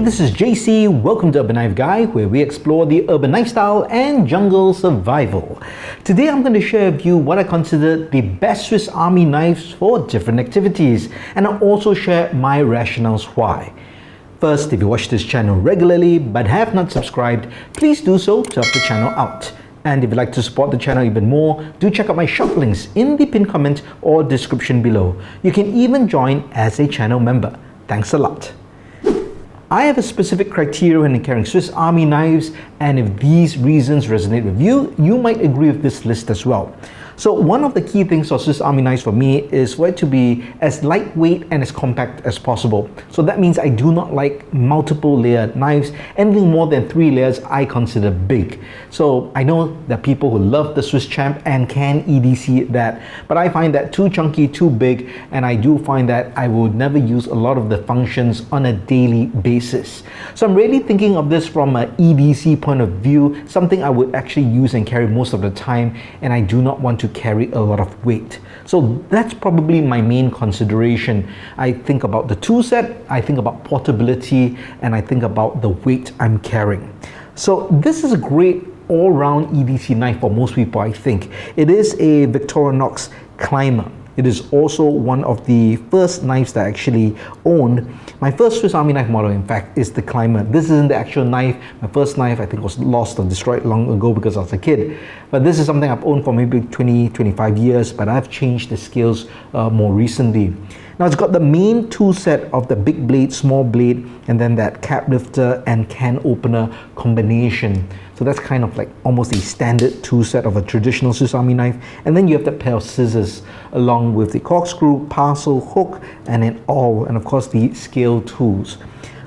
this is JC. Welcome to Urban Knife Guy, where we explore the urban lifestyle and jungle survival. Today I'm going to share with you what I consider the best Swiss Army knives for different activities, and I'll also share my rationales why. First, if you watch this channel regularly but have not subscribed, please do so to help the channel out. And if you'd like to support the channel even more, do check out my shop links in the pinned comment or description below. You can even join as a channel member. Thanks a lot. I have a specific criteria when carrying Swiss Army knives, and if these reasons resonate with you, you might agree with this list as well. So one of the key things for Swiss Army knives for me is for it to be as lightweight and as compact as possible. So that means I do not like multiple layered knives. Anything more than 3 layers I consider big. So I know there are people who love the Swiss Champ and can EDC that, but I find that too chunky, too big, and I do find that I would never use a lot of the functions on a daily basis. So I'm really thinking of this from an EDC point of view, something I would actually use and carry most of the time, and I do not want to carry a lot of weight. So that's probably my main consideration. I think about the tool set, I think about portability, and I think about the weight I'm carrying. So this is a great all-round EDC knife for most people, I think. It is a Victorinox Climber. It is also one of the first knives that I actually owned. My first Swiss Army knife model, in fact, is the Climber. This isn't the actual knife. My first knife, I think, was lost or destroyed long ago because I was a kid. But this is something I've owned for maybe 20, 25 years, but I've changed the scales more recently. Now it's got the main tool set of the big blade, small blade, and then that cap lifter and can opener combination. So that's kind of like almost a standard tool set of a traditional Swiss Army knife. And then you have that pair of scissors along with the corkscrew, parcel, hook, and an awl, and of course the scale tools.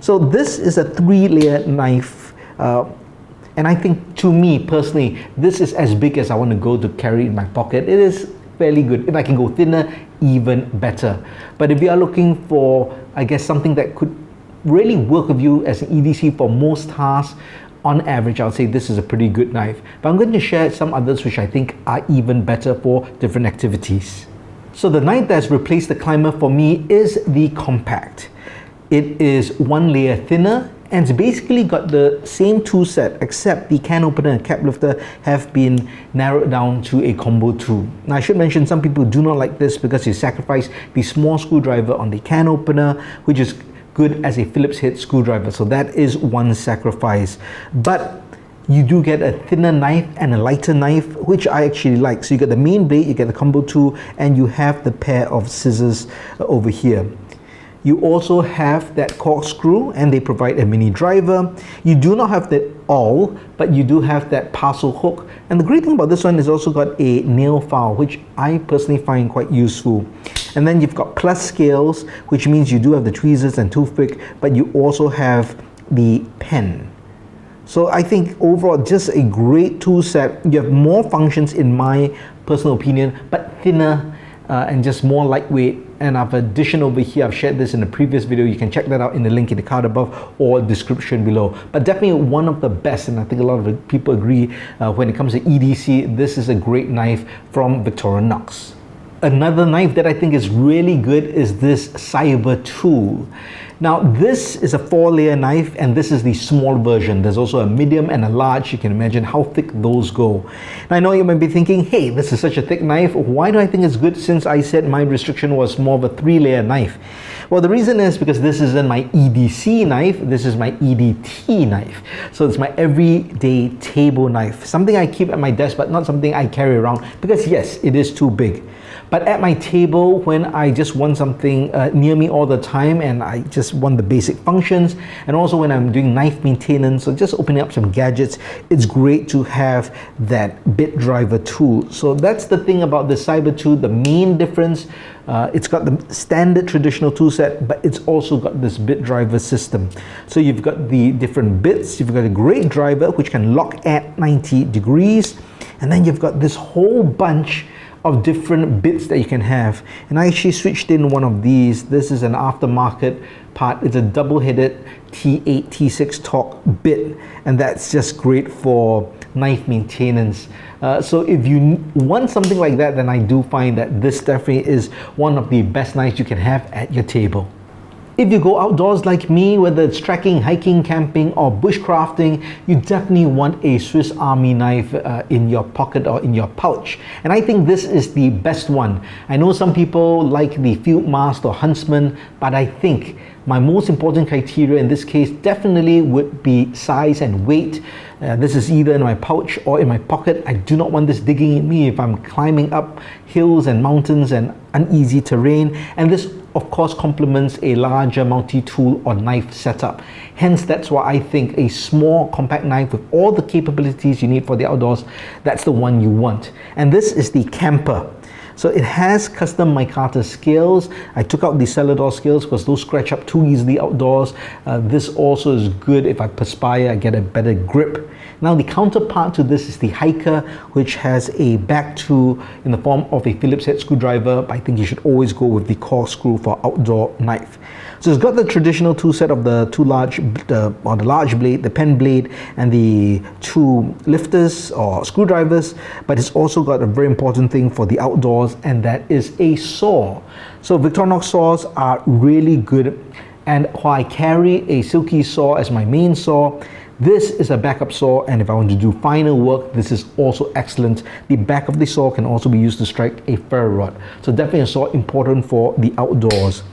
So this is a 3-layer knife. And I think, to me personally, this is as big as I want to go to carry in my pocket. It is fairly good. If I can go thinner, even better. But if you are looking for, I guess, something that could really work with you as an EDC for most tasks, on average, I would say this is a pretty good knife. But I'm going to share some others which I think are even better for different activities. So the knife that's replaced the Climber for me is the Compact. It is 1 layer thinner, and it's basically got the same tool set, except the can opener and cap lifter have been narrowed down to a combo tool. Now I should mention, some people do not like this because you sacrifice the small screwdriver on the can opener, which is good as a Phillips head screwdriver. So that is one sacrifice. But you do get a thinner knife and a lighter knife, which I actually like. So you get the main blade, you get the combo tool, and you have the pair of scissors over here. You also have that corkscrew, and they provide a mini driver. You do not have the awl, but you do have that parcel hook. And the great thing about this one is also got a nail file, which I personally find quite useful. And then you've got plus scales, which means you do have the tweezers and toothpick, but you also have the pen. So I think overall, just a great tool set. You have more functions in my personal opinion, but thinner and just more lightweight. And I've addition over here, I've shared this in a previous video. You can check that out in the link in the card above or description below. But definitely one of the best, and I think a lot of people agree when it comes to EDC, this is a great knife from Victorinox. Another knife that I think is really good is this Cyber tool. Now this is a 4-layer knife, and this is the small version. There's also a medium and a large. You can imagine how thick those go. Now I know you might be thinking, hey, this is such a thick knife. Why do I think it's good, since I said my restriction was more of a 3-layer knife? Well, the reason is because this isn't my EDC knife, this is my EDT knife. So it's my everyday table knife. Something I keep at my desk, but not something I carry around, because yes, it is too big. But at my table, when I just want something near me all the time, and I just want the basic functions, and also when I'm doing knife maintenance or just opening up some gadgets, it's great to have that bit driver tool. So that's the thing about the Cyber tool. The main difference, it's got the standard traditional tool set, but it's also got this bit driver system. So you've got the different bits, you've got a great driver which can lock at 90 degrees, and then you've got this whole bunch of different bits that you can have. And I actually switched in one of these. This is an aftermarket part. It's a double-headed T8, T6 torque bit, and that's just great for knife maintenance. So if you want something like that, then I do find that this definitely is one of the best knives you can have at your table. If you go outdoors like me, whether it's trekking, hiking, camping, or bushcrafting, you definitely want a Swiss Army knife in your pocket or in your pouch. And I think this is the best one. I know some people like the field master or huntsman, but I think my most important criteria in this case definitely would be size and weight. This is either in my pouch or in my pocket. I do not want this digging at me if I'm climbing up hills and mountains and uneasy terrain. And this of course complements a larger multi-tool or knife setup. Hence, that's why I think a small compact knife with all the capabilities you need for the outdoors, that's the one you want. And this is the Camper. So it has custom micarta scales. I took out the Celador scales because those scratch up too easily outdoors. This also is good if I perspire, I get a better grip. Now the counterpart to this is the Hiker, which has a back tool in the form of a Phillips head screwdriver, but I think you should always go with the corkscrew for outdoor knife. So it's got the traditional tool set of the the large blade, the pen blade, and the two lifters or screwdrivers, but it's also got a very important thing for the outdoors, and that is a saw. So Victorinox saws are really good, and while I carry a silky saw as my main saw, this is a backup saw, and if I want to do finer work, this is also excellent. The back of the saw can also be used to strike a ferro rod. So definitely a saw important for the outdoors.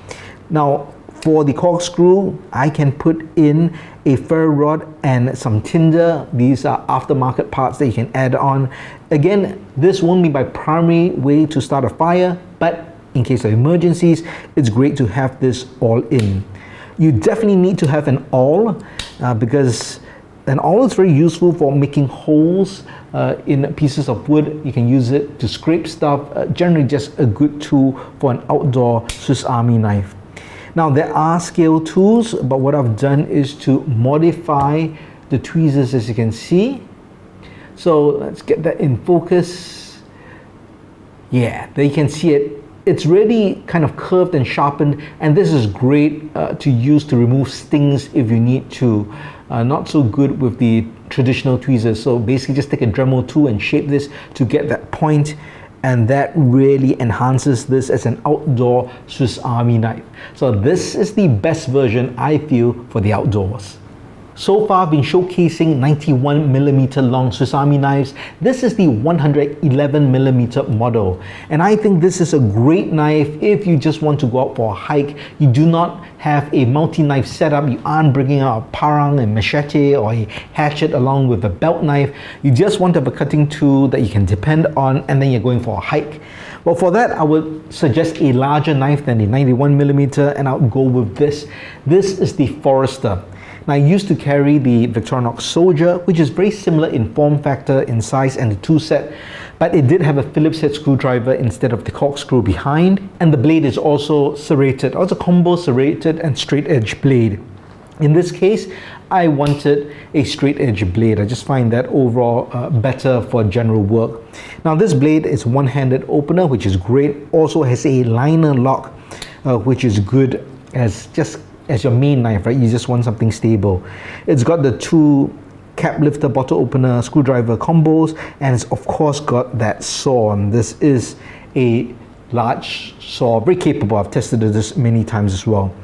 Now, for the corkscrew, I can put in a ferro rod and some tinder. These are aftermarket parts that you can add on. Again, this won't be my primary way to start a fire, but in case of emergencies, it's great to have this all in. You definitely need to have an awl because an awl is very useful for making holes in pieces of wood. You can use it to scrape stuff. Generally just a good tool for an outdoor Swiss Army knife. Now there are scale tools, but what I've done is to modify the tweezers, as you can see. So let's get that in focus. Yeah, there you can see it. It's really kind of curved and sharpened, and this is great to use to remove stings if you need to. Not so good with the traditional tweezers. So basically just take a Dremel tool and shape this to get that point, and that really enhances this as an outdoor Swiss Army knife. So this is the best version, I feel, for the outdoors. So far I've been showcasing 91mm long Swiss Army knives. This is the 111mm model, and I think this is a great knife if you just want to go out for a hike. You do not have a multi-knife setup. You aren't bringing out a parang and machete or a hatchet along with a belt knife. You just want to have a cutting tool that you can depend on, and then you're going for a hike. Well, for that I would suggest a larger knife than the 91mm, and I would go with this. This is the Forester. Now, I used to carry the Victorinox Soldier, which is very similar in form factor, in size, and the tool set, but it did have a Phillips head screwdriver instead of the corkscrew behind, and the blade is also serrated, also combo serrated and straight edge blade. In this case, I wanted a straight edge blade. I just find that overall better for general work. Now, this blade is one-handed opener, which is great. Also has a liner lock, which is good as your main knife, right? You just want something stable. It's got the two cap lifter, bottle opener, screwdriver combos, and it's of course got that saw. And this is a large saw, very capable. I've tested this many times as well.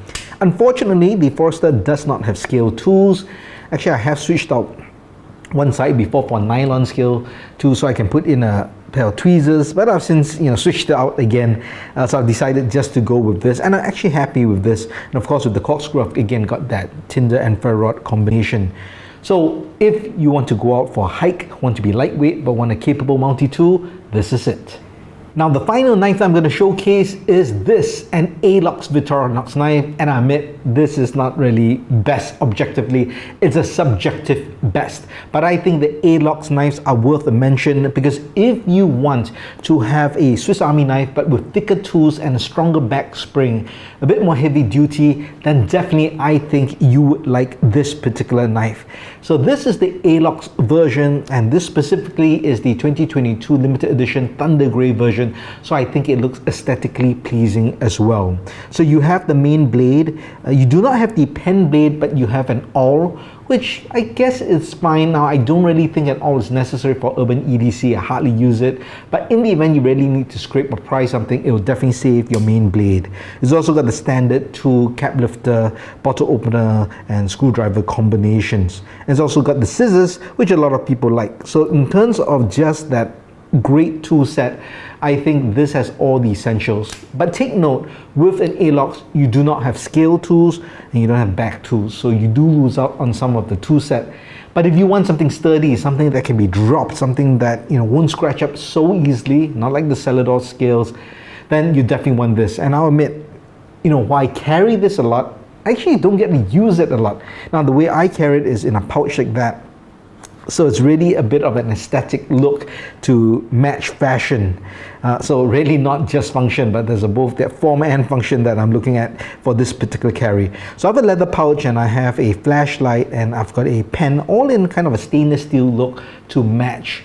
Unfortunately, the Forester does not have scale tools. Actually, I have switched out one side before for nylon scale tool so I can put in a pair of tweezers, but I've since switched it out again, so I've decided just to go with this, and I'm actually happy with this. And of course with the corkscrew, I've again got that tinder and ferro rod combination. So if you want to go out for a hike, want to be lightweight but want a capable multi-tool, this is it. Now the final knife I'm going to showcase is this, an Alox Victorinox knife, and I admit this is not really best objectively, it's a subjective best, but I think the Alox knives are worth a mention because if you want to have a Swiss Army knife but with thicker tools and a stronger back spring, a bit more heavy duty, then definitely I think you would like this particular knife. So this is the Alox version, and this specifically is the 2022 limited edition Thunder Grey version. version, so I think it looks aesthetically pleasing as well. So you have the main blade, you do not have the pen blade, but you have an awl, which I guess is fine. Now, I don't really think an awl is necessary for urban EDC. I hardly use it, but in the event you really need to scrape or pry something, it will definitely save your main blade. It's also got the standard tool, cap lifter, bottle opener, and screwdriver combinations. And it's also got the scissors, which a lot of people like. So in terms of just that great tool set, I think this has all the essentials. But take note, with an Alox, you do not have scale tools and you don't have back tools, so you do lose out on some of the tool set. But if you want something sturdy, something that can be dropped, something that won't scratch up so easily, not like the Celador scales, then you definitely want this. And I'll admit, while I carry this a lot, I actually don't get to use it a lot. Now, the way I carry it is in a pouch like that. So it's really a bit of an aesthetic look to match fashion. So really not just function, but there's both that form and function that I'm looking at for this particular carry. So I have a leather pouch and I have a flashlight and I've got a pen, all in kind of a stainless steel look to match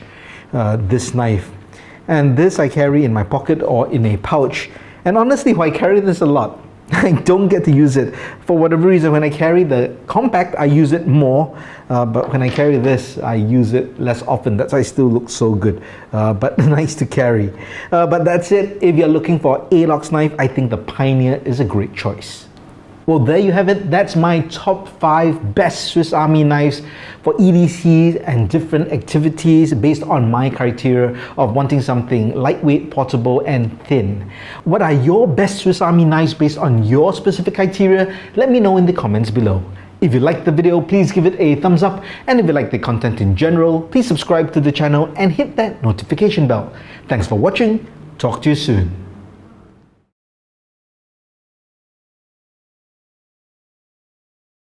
this knife. And this I carry in my pocket or in a pouch. And honestly, I carry this a lot. I don't get to use it for whatever reason. When I carry the compact, I use it more, but when I carry this, I use it less often. That's why it still looks so good, but nice to carry. But that's it. If you're looking for an Alox knife, I think the Pioneer is a great choice. Well, there you have it. That's my top 5 best Swiss Army knives for EDCs and different activities based on my criteria of wanting something lightweight, portable, and thin. What are your best Swiss Army knives based on your specific criteria? Let me know in the comments below. If you liked the video, please give it a thumbs up. And if you like the content in general, please subscribe to the channel and hit that notification bell. Thanks for watching. Talk to you soon.